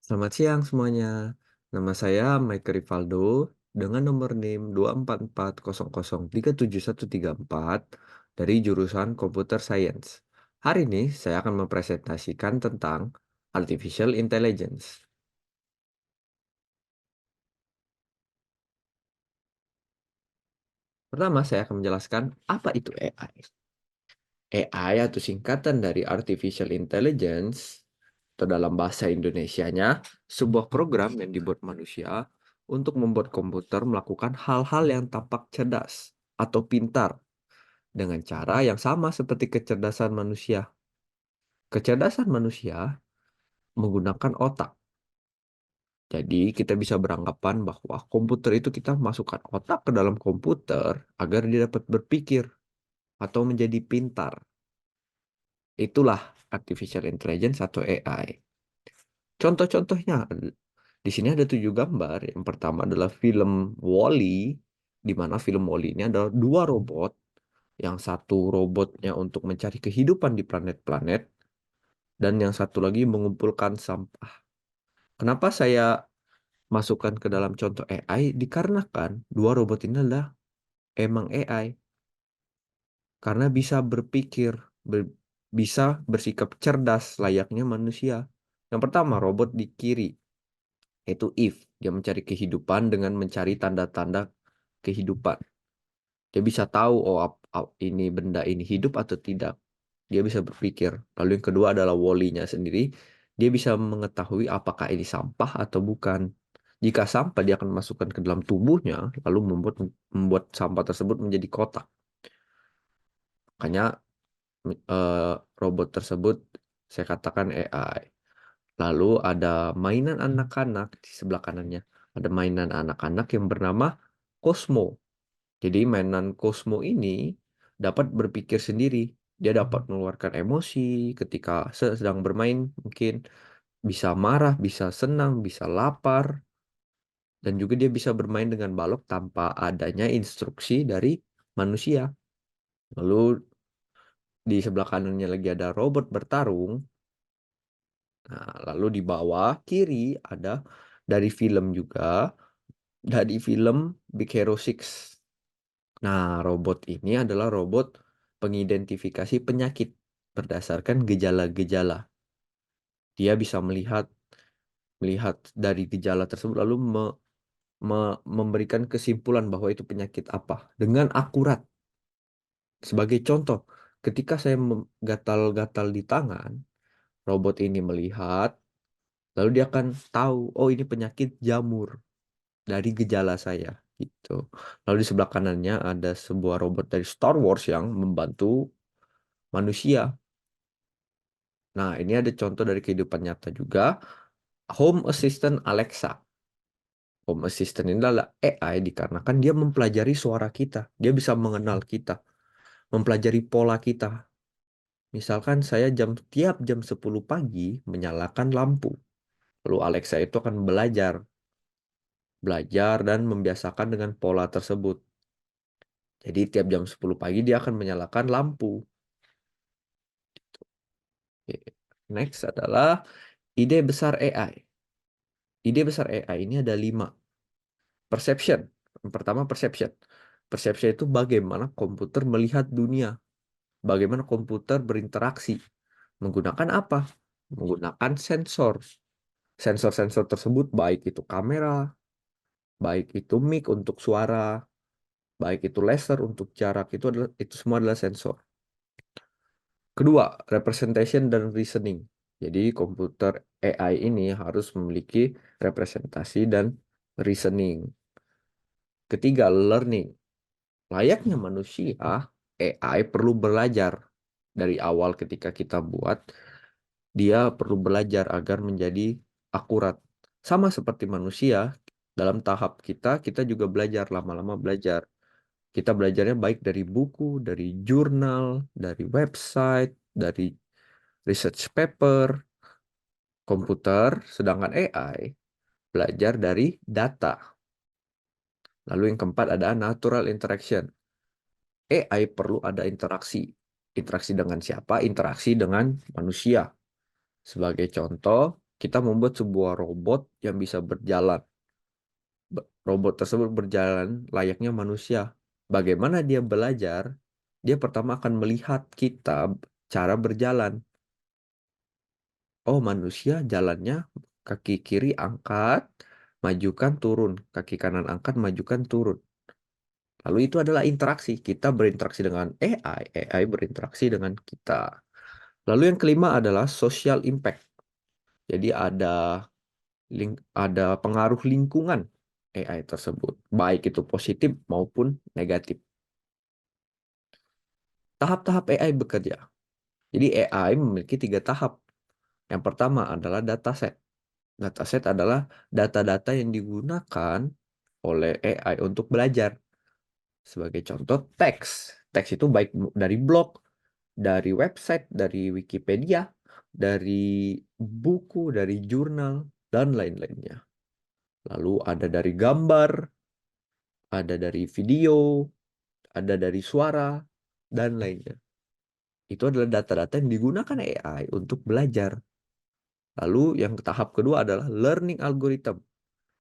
Selamat siang semuanya. Nama saya Mike Rivaldo dengan nomor NIM 24400371134 dari jurusan Computer Science. Hari ini saya akan mempresentasikan tentang Artificial Intelligence. Pertama, saya akan menjelaskan apa itu AI. AI atau singkatan dari Artificial Intelligence, atau dalam bahasa Indonesianya, sebuah program yang dibuat manusia untuk membuat komputer melakukan hal-hal yang tampak cerdas atau pintar dengan cara yang sama seperti kecerdasan manusia. Kecerdasan manusia menggunakan otak. Jadi kita bisa beranggapan bahwa komputer itu kita masukkan otak ke dalam komputer agar dia dapat berpikir atau menjadi pintar. Itulah artificial intelligence atau AI. Contoh-contohnya, di sini ada 7 gambar. Yang pertama adalah film Wall-E, di mana film Wall-E ini adalah dua robot. Yang satu robotnya untuk mencari kehidupan di planet-planet, dan yang satu lagi mengumpulkan sampah. Kenapa saya masukkan ke dalam contoh AI? Dikarenakan dua robot ini adalah emang AI. Karena bisa berpikir, bisa bersikap cerdas layaknya manusia. Yang pertama, robot di kiri, yaitu Eve. Dia mencari kehidupan dengan mencari tanda-tanda kehidupan. Dia bisa tahu, oh ini benda ini hidup atau tidak. Dia bisa berpikir. Lalu yang kedua adalah Wall-E-nya sendiri. Dia bisa mengetahui apakah ini sampah atau bukan. Jika sampah, dia akan masukkan ke dalam tubuhnya, lalu membuat sampah tersebut menjadi kotak. Makanya eh, robot tersebut saya katakan AI. Lalu ada mainan anak-anak di sebelah kanannya. Ada mainan anak-anak yang bernama Cosmo. Jadi mainan Cosmo ini dapat berpikir sendiri. Dia dapat mengeluarkan emosi ketika sedang bermain. Mungkin bisa marah, bisa senang, bisa lapar. Dan juga dia bisa bermain dengan balok tanpa adanya instruksi dari manusia. Lalu di sebelah kanannya lagi ada robot bertarung. Nah, lalu di bawah kiri ada dari film juga, dari film Big Hero 6. Nah, robot ini adalah robot pengidentifikasi penyakit berdasarkan gejala-gejala. Dia bisa melihat melihat dari gejala tersebut lalu memberikan kesimpulan bahwa itu penyakit apa dengan akurat. Sebagai contoh, ketika saya gatal-gatal di tangan, robot ini melihat, lalu dia akan tahu, oh ini penyakit jamur dari gejala saya. Gitu. Lalu di sebelah kanannya ada sebuah robot dari Star Wars yang membantu manusia. Nah, ini ada contoh dari kehidupan nyata juga. Home Assistant Alexa. Home Assistant ini adalah AI dikarenakan dia mempelajari suara kita. Dia bisa mengenal kita, mempelajari pola kita. Misalkan saya tiap jam 10 pagi menyalakan lampu. Lalu Alexa itu akan belajar dan membiasakan dengan pola tersebut. Jadi tiap jam 10 pagi dia akan menyalakan lampu. Oke. Next adalah ide besar AI. Ide besar AI ini ada 5. Perception. Yang pertama perception. Perception itu bagaimana komputer melihat dunia. Bagaimana komputer berinteraksi. Menggunakan apa? Menggunakan sensor. Sensor-sensor tersebut baik itu kamera, baik itu mic untuk suara, baik itu laser untuk jarak, itu semua adalah sensor. Kedua, representation dan reasoning. Jadi komputer AI ini harus memiliki representasi dan reasoning. Ketiga, learning. Layaknya manusia, AI perlu belajar dari awal ketika kita buat, dia perlu belajar agar menjadi akurat. Sama seperti manusia, dalam tahap kita juga belajar, lama-lama belajar. Kita belajarnya baik dari buku, dari jurnal, dari website, dari research paper, komputer, sedangkan AI belajar dari data. Lalu yang keempat ada natural interaction. AI perlu ada interaksi. Interaksi dengan siapa? Interaksi dengan manusia. Sebagai contoh, Kita membuat sebuah robot yang bisa berjalan. Robot tersebut berjalan layaknya manusia. Bagaimana dia belajar? Dia pertama akan melihat kita cara berjalan. Oh, manusia jalannya kaki kiri angkat, majukan turun, kaki kanan angkat, majukan turun. Lalu itu adalah interaksi. Kita berinteraksi dengan AI berinteraksi dengan kita. Lalu yang kelima adalah social impact. Jadi ada pengaruh lingkungan AI tersebut, baik itu positif maupun negatif. Tahap-tahap AI bekerja. Jadi AI memiliki 3 tahap. Yang pertama adalah dataset. Dataset adalah data-data yang digunakan oleh AI untuk belajar. Sebagai contoh, teks. Teks itu baik dari blog, dari website, dari Wikipedia, dari buku, dari jurnal, dan lain-lainnya. Lalu ada dari gambar, ada dari video, ada dari suara, dan lainnya. Itu adalah data-data yang digunakan AI untuk belajar. Lalu yang tahap kedua adalah learning algorithm.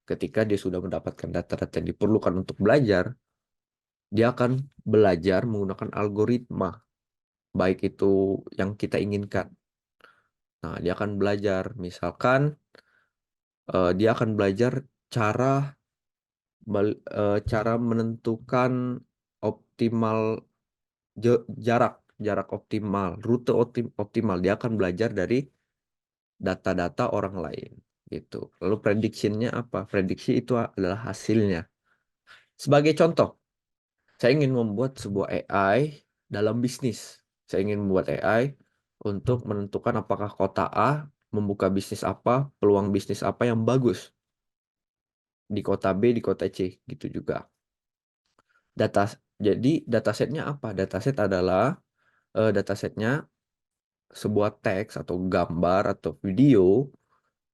Ketika dia sudah mendapatkan data-data yang diperlukan untuk belajar, dia akan belajar menggunakan algoritma, baik itu yang kita inginkan. Nah, dia akan belajar, misalkan dia akan belajar cara cara menentukan optimal jarak jarak optimal, rute optimal. Dia akan belajar dari data-data orang lain gitu. Lalu prediksinya apa? Prediksi itu adalah hasilnya. Sebagai contoh, saya ingin membuat sebuah AI dalam bisnis. Saya ingin membuat AI untuk menentukan apakah kota A membuka bisnis apa, peluang bisnis apa yang bagus di kota B, di kota C, gitu juga. Data, jadi datasetnya apa? Dataset adalah datasetnya sebuah teks atau gambar atau video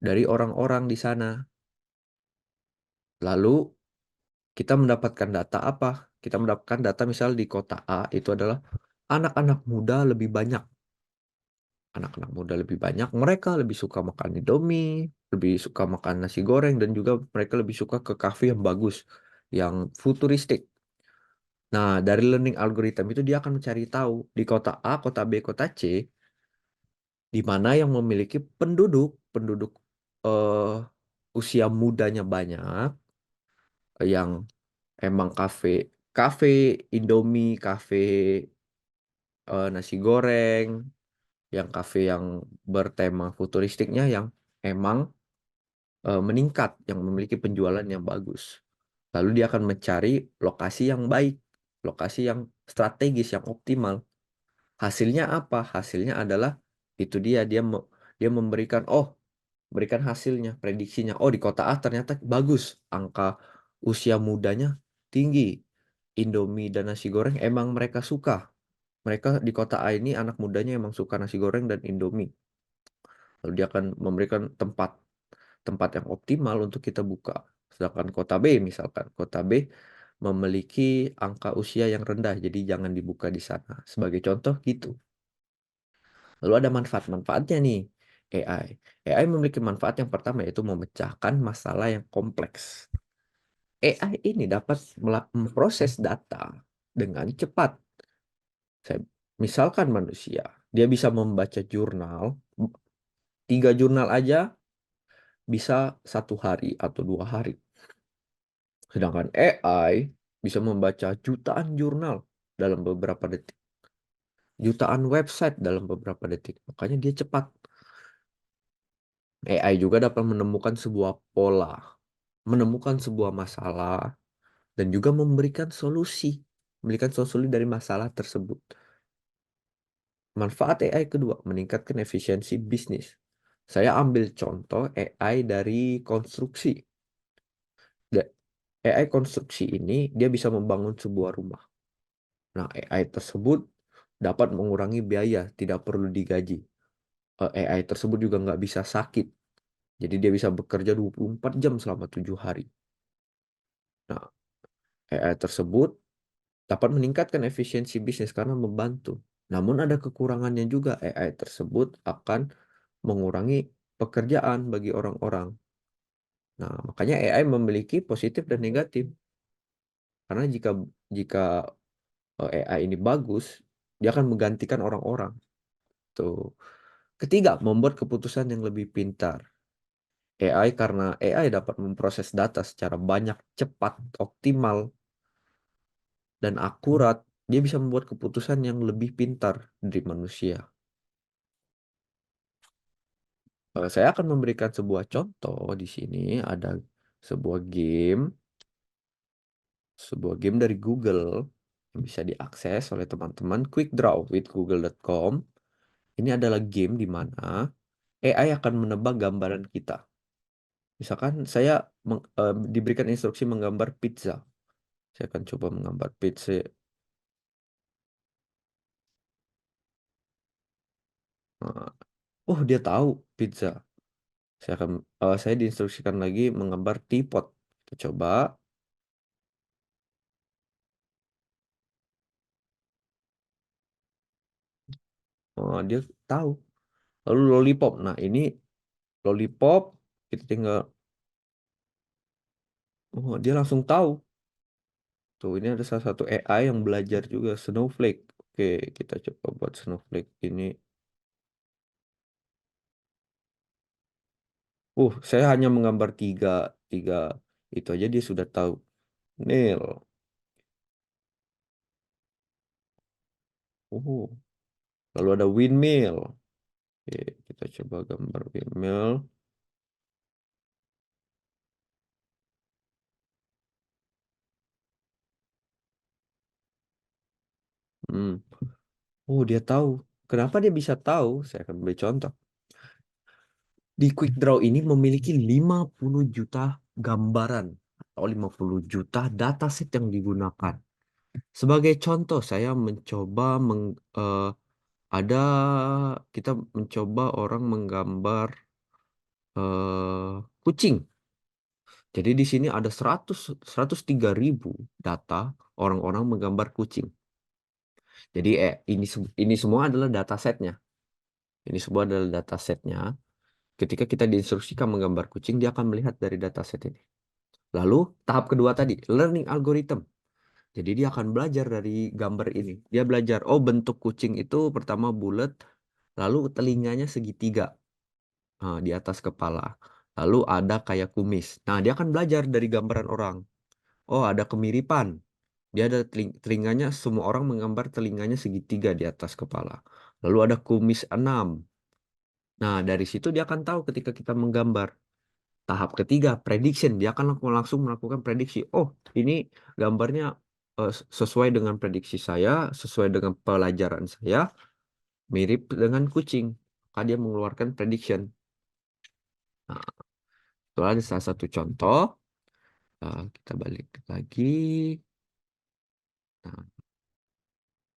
dari orang-orang di sana. Lalu kita mendapatkan data apa? Kita mendapatkan data misal di kota A itu adalah anak-anak muda lebih banyak. Anak-anak muda lebih banyak, mereka lebih suka makan Indomie, lebih suka makan nasi goreng, dan juga mereka lebih suka ke kafe yang bagus, yang futuristik. Nah, dari learning algorithm itu dia akan mencari tahu di kota A, kota B, kota C, di mana yang memiliki penduduk eh, usia mudanya banyak, yang emang kafe Indomie, kafe nasi goreng, yang kafe yang bertema futuristiknya yang emang meningkat, yang memiliki penjualan yang bagus. Lalu dia akan mencari lokasi yang baik, lokasi yang strategis, yang optimal. Hasilnya apa? Hasilnya adalah itu dia memberikan hasilnya, prediksinya. Oh, di kota A ternyata bagus, angka usia mudanya tinggi. Indomie dan nasi goreng emang mereka suka. Mereka di kota A ini anak mudanya emang suka nasi goreng dan Indomie. Lalu dia akan memberikan tempat tempat yang optimal untuk kita buka. Sedangkan kota B misalkan, kota B memiliki angka usia yang rendah, jadi jangan dibuka di sana. Sebagai contoh gitu. Lalu ada manfaat-manfaatnya nih AI. AI memiliki manfaat yang pertama yaitu memecahkan masalah yang kompleks. AI ini dapat memproses data dengan cepat. Misalkan manusia, dia bisa membaca jurnal, 3 jurnal aja bisa 1 hari atau 2 hari. Sedangkan AI bisa membaca jutaan jurnal dalam beberapa detik. Jutaan website dalam beberapa detik. Makanya dia cepat. AI juga dapat menemukan sebuah pola, menemukan sebuah masalah, dan juga memberikan solusi. Memberikan solusi dari masalah tersebut. Manfaat AI kedua, meningkatkan efisiensi bisnis. Saya ambil contoh AI dari konstruksi. AI konstruksi ini, dia bisa membangun sebuah rumah. Nah, AI tersebut dapat mengurangi biaya, tidak perlu digaji. AI tersebut juga nggak bisa sakit. Jadi dia bisa bekerja 24 jam selama 7 hari. Nah, AI tersebut dapat meningkatkan efisiensi bisnis karena membantu. Namun ada kekurangannya juga. AI tersebut akan mengurangi pekerjaan bagi orang-orang. Nah, makanya AI memiliki positif dan negatif. Karena jika jika AI ini bagus, dia akan menggantikan orang-orang. Tuh. Ketiga, membuat keputusan yang lebih pintar. AI karena AI dapat memproses data secara banyak, cepat, optimal, dan akurat, dia bisa membuat keputusan yang lebih pintar dari manusia. Saya akan memberikan sebuah contoh di sini. Ada sebuah game, sebuah game dari Google yang bisa diakses oleh teman-teman. Quick Draw with Google.com. Ini adalah game di mana AI akan menebak gambaran kita. Misalkan saya diberikan instruksi menggambar pizza. Saya akan coba menggambar pizza. Nah, oh, dia tahu pizza. Saya diinstruksikan lagi menggambar teapot. Kita coba. Oh, dia tahu. Lalu lollipop. Nah, ini lollipop. Kita tinggal. Oh, dia langsung tahu. Tuh, ini ada salah satu AI yang belajar juga. Snowflake. Oke, kita coba buat snowflake ini. Saya hanya menggambar tiga itu aja dia sudah tahu. Nail. Oh, lalu ada windmill. Oke, kita coba gambar windmill. Hmm. Oh, dia tahu. Kenapa dia bisa tahu? Saya akan beri contoh. Di Quick Draw ini memiliki 50 juta gambaran atau 50 juta dataset yang digunakan. Sebagai contoh, saya mencoba ada kita mencoba orang menggambar kucing. Jadi di sini ada 103.000 data orang-orang menggambar kucing. Jadi ini semua adalah datasetnya. Ini semua adalah datasetnya. Ketika kita diinstruksikan menggambar kucing, dia akan melihat dari dataset ini. Lalu tahap kedua tadi, learning algorithm. Jadi dia akan belajar dari gambar ini. Dia belajar, oh bentuk kucing itu pertama bulat, lalu telinganya segitiga di atas kepala. Lalu ada kayak kumis. Nah, dia akan belajar dari gambaran orang. Oh, ada kemiripan. Dia ada telinganya, semua orang menggambar telinganya segitiga di atas kepala. Lalu ada kumis 6. Nah, dari situ dia akan tahu ketika kita menggambar. Tahap ketiga, prediction. Dia akan langsung melakukan prediksi. Oh, ini gambarnya sesuai dengan prediksi saya, sesuai dengan pelajaran saya, mirip dengan kucing. Maka dia mengeluarkan prediction. Nah, itu ada salah satu contoh. Kita balik lagi. Nah,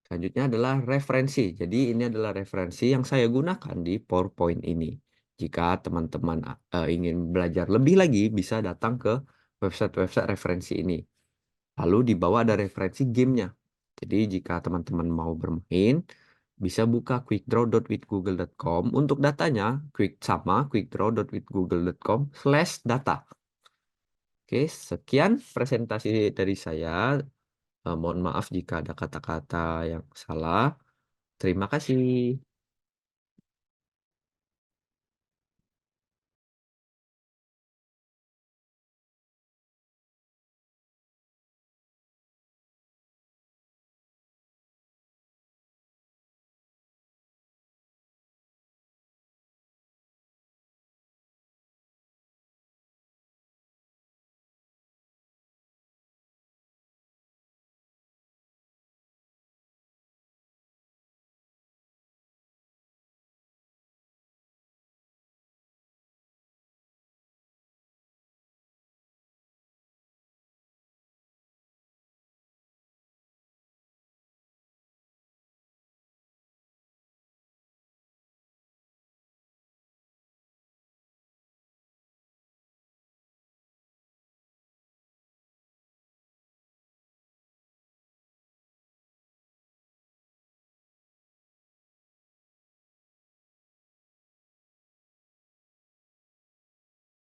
selanjutnya adalah referensi. Jadi ini adalah referensi yang saya gunakan di PowerPoint ini. Jika teman-teman ingin belajar lebih lagi, bisa datang ke website-website referensi ini. Lalu di bawah ada referensi gamenya. Jadi jika teman-teman mau bermain, bisa buka quickdraw.withgoogle.com. Untuk datanya, quickdraw.withgoogle.com/data. Oke, sekian presentasi dari saya. Mohon maaf jika ada kata-kata yang salah. Terima kasih.